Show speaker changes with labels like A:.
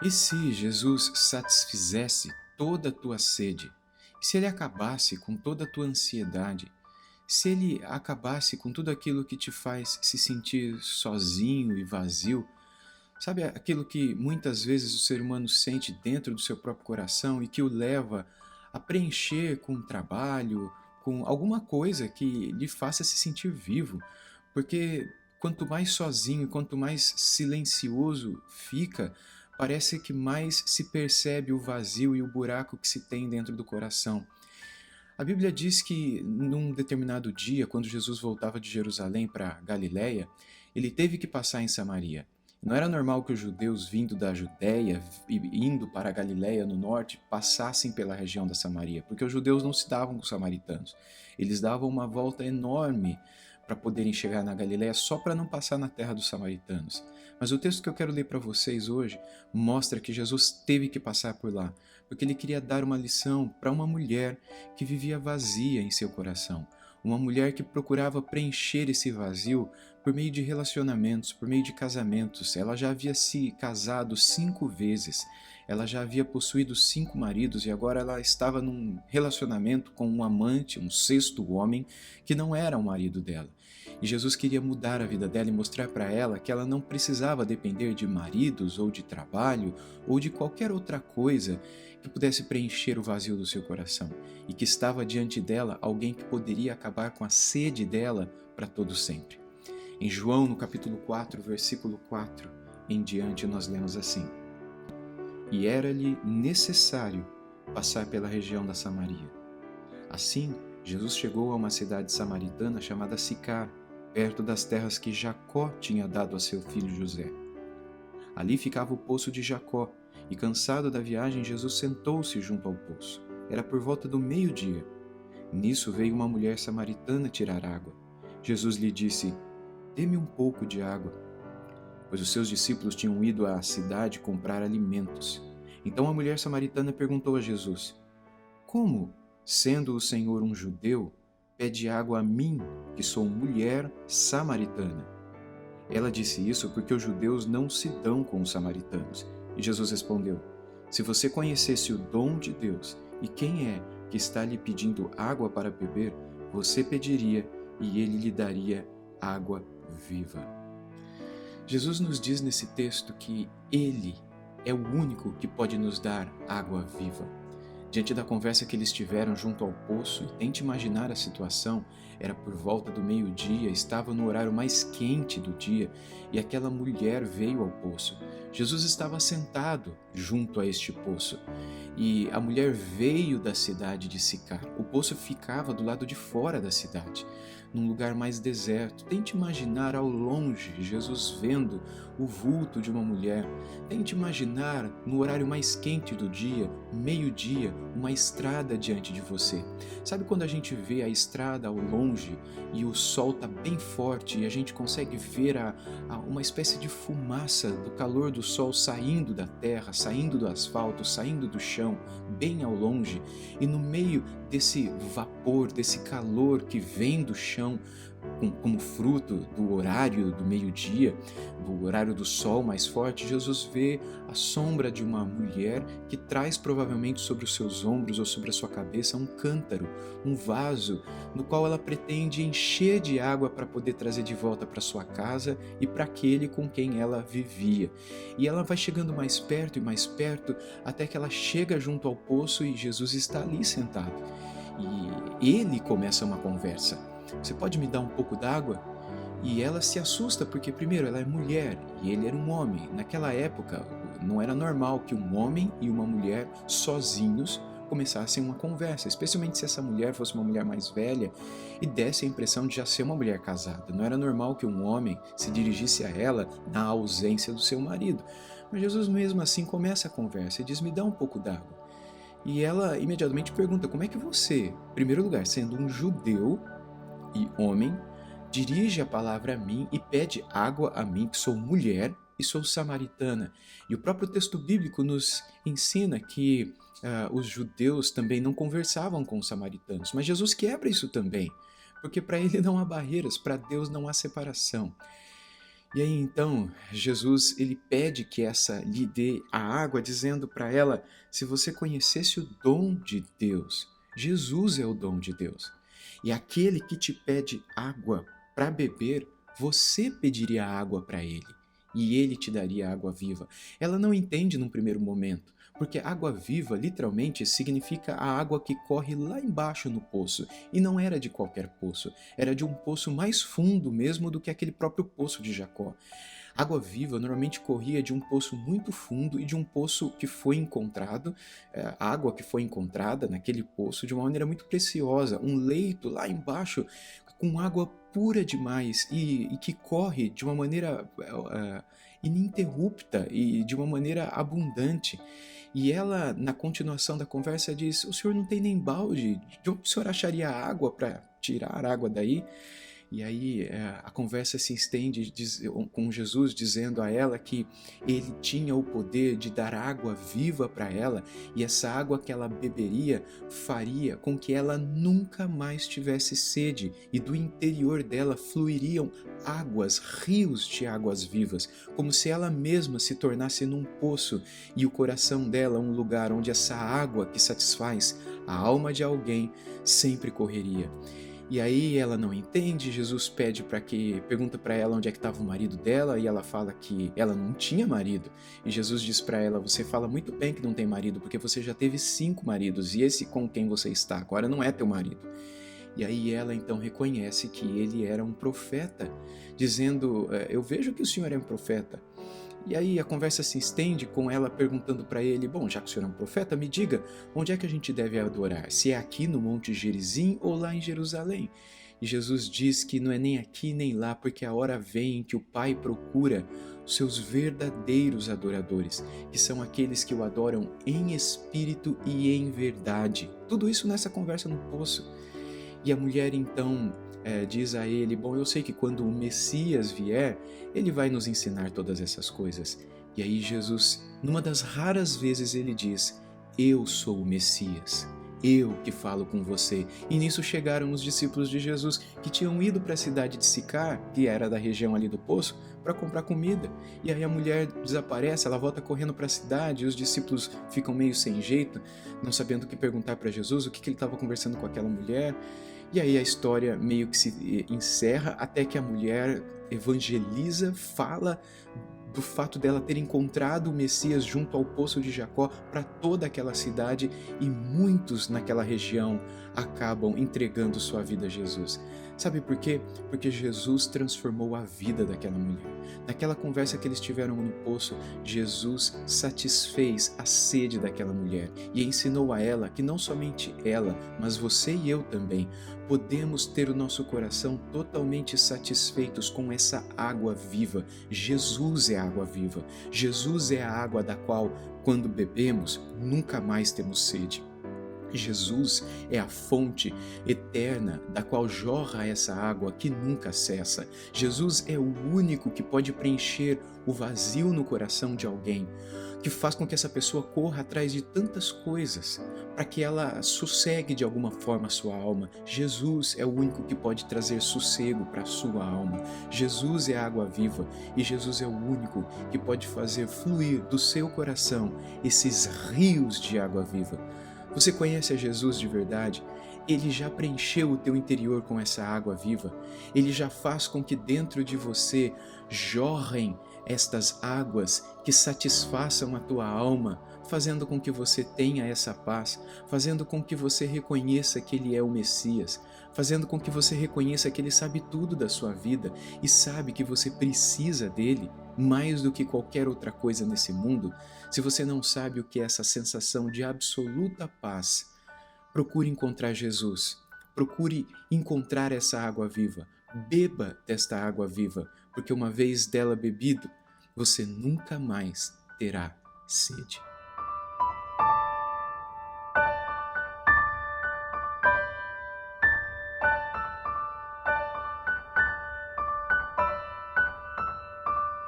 A: E se Jesus satisfizesse toda a tua sede? E se ele acabasse com toda a tua ansiedade? Se ele acabasse com tudo aquilo que te faz se sentir sozinho e vazio? Sabe aquilo que muitas vezes o ser humano sente dentro do seu próprio coração e que o leva a preencher com trabalho, com alguma coisa que lhe faça se sentir vivo? Porque quanto mais sozinho, quanto mais silencioso fica, parece que mais se percebe o vazio e o buraco que se tem dentro do coração. A Bíblia diz que num determinado dia, quando Jesus voltava de Jerusalém para Galiléia, ele teve que passar em Samaria. Não era normal que os judeus vindo da Judéia e indo para a Galiléia no norte passassem pela região da Samaria, porque os judeus não se davam com os samaritanos. Eles davam uma volta enorme para poderem chegar na Galiléia só para não passar na terra dos samaritanos. Mas o texto que eu quero ler para vocês hoje mostra que Jesus teve que passar por lá, porque ele queria dar uma lição para uma mulher que vivia vazia em seu coração. Uma mulher que procurava preencher esse vazio por meio de relacionamentos, por meio de casamentos. Ela já havia se casado 5 vezes, ela já havia possuído 5 maridos e agora ela estava num relacionamento com um amante, um sexto homem, que não era o marido dela. E Jesus queria mudar a vida dela e mostrar para ela que ela não precisava depender de maridos ou de trabalho ou de qualquer outra coisa que pudesse preencher o vazio do seu coração, e que estava diante dela alguém que poderia acabar com a sede dela para todo sempre. Em João, no capítulo 4, versículo 4 em diante, nós lemos assim: E era-lhe necessário passar pela região da Samaria. Assim, Jesus chegou a uma cidade samaritana chamada Sicar, perto das terras que Jacó tinha dado a seu filho José. Ali ficava o poço de Jacó, e cansado da viagem, Jesus sentou-se junto ao poço. Era por volta do meio-dia. Nisso veio uma mulher samaritana tirar água. Jesus lhe disse: Dê-me um pouco de água, pois os seus discípulos tinham ido à cidade comprar alimentos. Então a mulher samaritana perguntou a Jesus: Como, sendo o Senhor um judeu, pede água a mim, que sou mulher samaritana? Ela disse isso porque os judeus não se dão com os samaritanos. E Jesus respondeu: Se você conhecesse o dom de Deus e quem é que está lhe pedindo água para beber, você pediria e ele lhe daria água viva. Jesus nos diz nesse texto que ele é o único que pode nos dar água viva. Diante da conversa que eles tiveram junto ao poço, e tente imaginar a situação, era por volta do meio-dia, estava no horário mais quente do dia, e aquela mulher veio ao poço. Jesus estava sentado junto a este poço, e a mulher veio da cidade de Sicar. O poço ficava do lado de fora da cidade, num lugar mais deserto. Tente imaginar ao longe Jesus vendo o vulto de uma mulher. Tente imaginar no horário mais quente do dia, meio-dia, uma estrada diante de você. Sabe quando a gente vê a estrada ao longe e o sol está bem forte e a gente consegue ver uma espécie de fumaça do calor do sol saindo da terra, saindo do asfalto, saindo do chão, bem ao longe, e no meio desse vapor, desse calor que vem do chão, como fruto do horário do meio-dia, do horário do sol mais forte, Jesus vê a sombra de uma mulher que traz provavelmente sobre os seus ombros ou sobre a sua cabeça um cântaro, um vaso, no qual ela pretende encher de água para poder trazer de volta para sua casa e para aquele com quem ela vivia. E ela vai chegando mais perto e mais perto, até que ela chega junto ao poço e Jesus está ali sentado. E ele começa uma conversa. Você pode me dar um pouco d'água? E ela se assusta porque, primeiro, ela é mulher e ele era um homem. Naquela época, não era normal que um homem e uma mulher sozinhos começassem uma conversa, especialmente se essa mulher fosse uma mulher mais velha e desse a impressão de já ser uma mulher casada. Não era normal que um homem se dirigisse a ela na ausência do seu marido. Mas Jesus mesmo assim começa a conversa e diz: me dá um pouco d'água. E ela imediatamente pergunta: como é que você, em primeiro lugar, sendo um judeu e homem, dirige a palavra a mim e pede água a mim, que sou mulher e sou samaritana? E o próprio texto bíblico nos ensina que os judeus também não conversavam com os samaritanos, mas Jesus quebra isso também, porque para ele não há barreiras, para Deus não há separação. E aí então, Jesus ele pede que essa lhe dê a água, dizendo para ela: se você conhecesse o dom de Deus, Jesus é o dom de Deus. E aquele que te pede água para beber, você pediria água para ele, e ele te daria água viva. Ela não entende num primeiro momento, porque água viva literalmente significa a água que corre lá embaixo no poço, e não era de qualquer poço, era de um poço mais fundo mesmo do que aquele próprio poço de Jacó. Água viva normalmente corria de um poço muito fundo e de um poço que foi encontrado, a água que foi encontrada naquele poço de uma maneira muito preciosa, um leito lá embaixo com água pura demais e que corre de uma maneira ininterrupta e de uma maneira abundante. E ela, na continuação da conversa, diz: o senhor não tem nem balde, de onde o senhor acharia água para tirar água daí? E aí a conversa se estende com Jesus dizendo a ela que ele tinha o poder de dar água viva para ela, e essa água que ela beberia faria com que ela nunca mais tivesse sede, e do interior dela fluiriam águas, rios de águas vivas, como se ela mesma se tornasse num poço e o coração dela um lugar onde essa água que satisfaz a alma de alguém sempre correria. E aí ela não entende, Jesus pergunta para ela onde é que estava o marido dela, e ela fala que ela não tinha marido. E Jesus diz para ela: você fala muito bem que não tem marido, porque você já teve 5 maridos, e esse com quem você está agora não é teu marido. E aí ela então reconhece que ele era um profeta, dizendo: eu vejo que o senhor é um profeta. E aí a conversa se estende com ela perguntando para ele: bom, já que o senhor é um profeta, me diga, onde é que a gente deve adorar? Se é aqui no Monte Gerizim ou lá em Jerusalém? E Jesus diz que não é nem aqui nem lá, porque a hora vem em que o Pai procura os seus verdadeiros adoradores, que são aqueles que o adoram em espírito e em verdade. Tudo isso nessa conversa no poço. E a mulher então diz a ele: bom, eu sei que quando o Messias vier, ele vai nos ensinar todas essas coisas. E aí Jesus, numa das raras vezes, ele diz: eu sou o Messias, eu que falo com você. E nisso chegaram os discípulos de Jesus, que tinham ido para a cidade de Sicar, que era da região ali do poço, para comprar comida. E aí a mulher desaparece, ela volta correndo para a cidade, e os discípulos ficam meio sem jeito, não sabendo o que perguntar para Jesus, o que ele estava conversando com aquela mulher. E aí a história meio que se encerra até que a mulher evangeliza, fala do fato dela ter encontrado o Messias junto ao poço de Jacó para toda aquela cidade, e muitos naquela região acabam entregando sua vida a Jesus. Sabe por quê? Porque Jesus transformou a vida daquela mulher. Naquela conversa que eles tiveram no poço, Jesus satisfez a sede daquela mulher e ensinou a ela que não somente ela, mas você e eu também podemos ter o nosso coração totalmente satisfeitos com essa água viva. Jesus é a água viva. Jesus é a água da qual, quando bebemos, nunca mais temos sede. Jesus é a fonte eterna da qual jorra essa água que nunca cessa. Jesus é o único que pode preencher o vazio no coração de alguém, que faz com que essa pessoa corra atrás de tantas coisas para que ela sossegue de alguma forma a sua alma. Jesus é o único que pode trazer sossego para a sua alma. Jesus é a água viva, e Jesus é o único que pode fazer fluir do seu coração esses rios de água viva. Você conhece a Jesus de verdade? Ele já preencheu o teu interior com essa água viva. Ele já faz com que dentro de você jorrem estas águas que satisfaçam a tua alma, fazendo com que você tenha essa paz, fazendo com que você reconheça que Ele é o Messias, fazendo com que você reconheça que Ele sabe tudo da sua vida e sabe que você precisa dEle mais do que qualquer outra coisa nesse mundo. Se você não sabe o que é essa sensação de absoluta paz, procure encontrar Jesus, procure encontrar essa água viva, beba desta água viva, porque uma vez dela bebido, você nunca mais terá sede.